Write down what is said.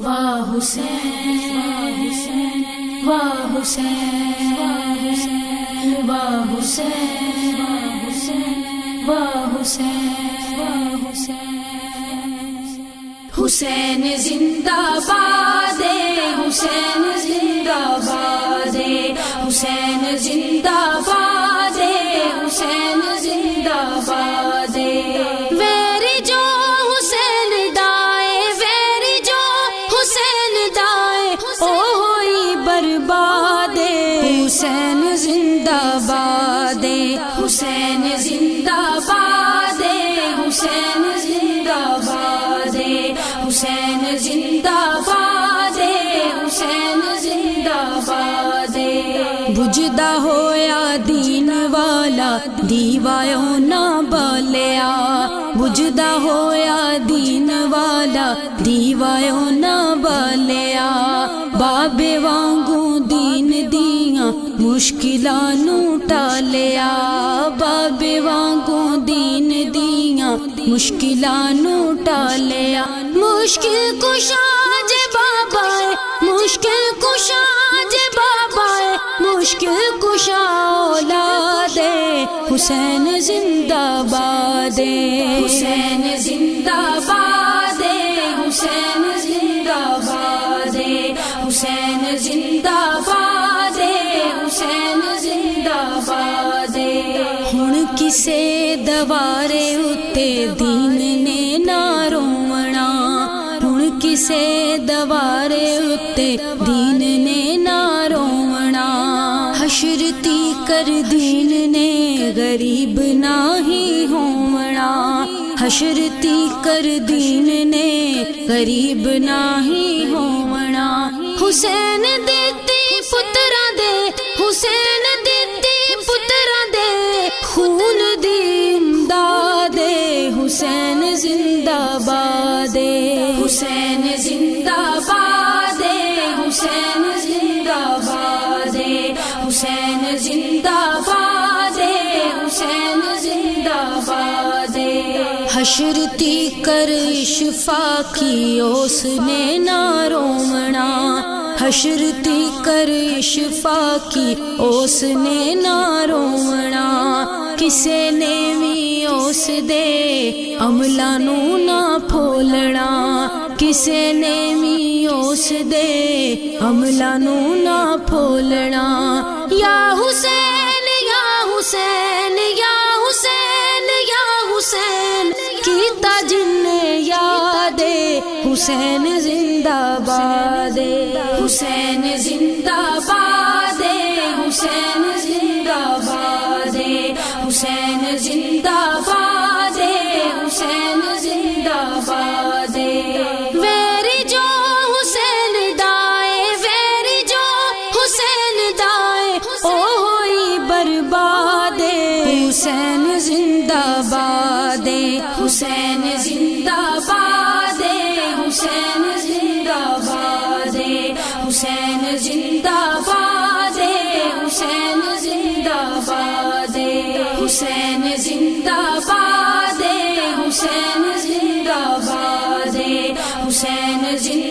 واہ حسین واہ حسین واہ حسین واہ حسین حسین زندہ باد حسین زندہ باد حسین زندہ باد حسین زندہ باد ویری جو حسین دائے ویری جو حسین دائے او ہوئی برباد حسین زندہ باد حسین زندہ باد حسین زندہ باد حسین زندہ باد حسین زندہ باد بجدا ہویا دین والا دیوایوں نہ بالیا بجدا ہویا دین والا دیوایوں نہ بالیا بابے وانگو دین دیاں مشکلاں نو ٹالیا بابے وانگو دین دیاں مشکلاں نو ٹالیا مشکل کشا جے بابا مشکل کشا جے بابا مشکل کشا اولاد حسین زندہ باد حسین زندہ باد حسین زندہ باد حسین زندہ باد حسین زندہ باد ہن کسے دوارے اتے دین نے نہ رونا ہن کسے دوارے اتے دین نے نہ رونا حشر تی کر دین نے غریب نہ ہی ہونا حشر تی کر دین نے غریب نہ ہی ہونا حسین دیتی پتراں دے حسین دیتی پتراں دے خون دی امداد حسین زندہ باد حسین زندہ باد حسین زندہ باد حسین زندہ باد حسین زندہ باد حشر تی کر شفاقی اس نے نہ رونا حشر تی کر شفاقی اس نے نہ رونا کسے نے بھی اس دے عملاں نو نہ پھولنا کسے نے بھی اس دے عملاں نو نہ پھولنا یا حسین یا حسین یا حسین یا حسین کیتا جن نے یاد حسین زندہ باد حسین زندہ باد حسین زندہ باد حسین زندہ باد حسین زندہ باد ویری جو حسین دائے ویری جو حسین دائے او ہوئی برباد حسین زندہ باد حسین زندہ باد حسین زندہ باد حسین زندہ باد حسین زندہ باد حسین زندہ باد حسین زندہ باد حسین زندہ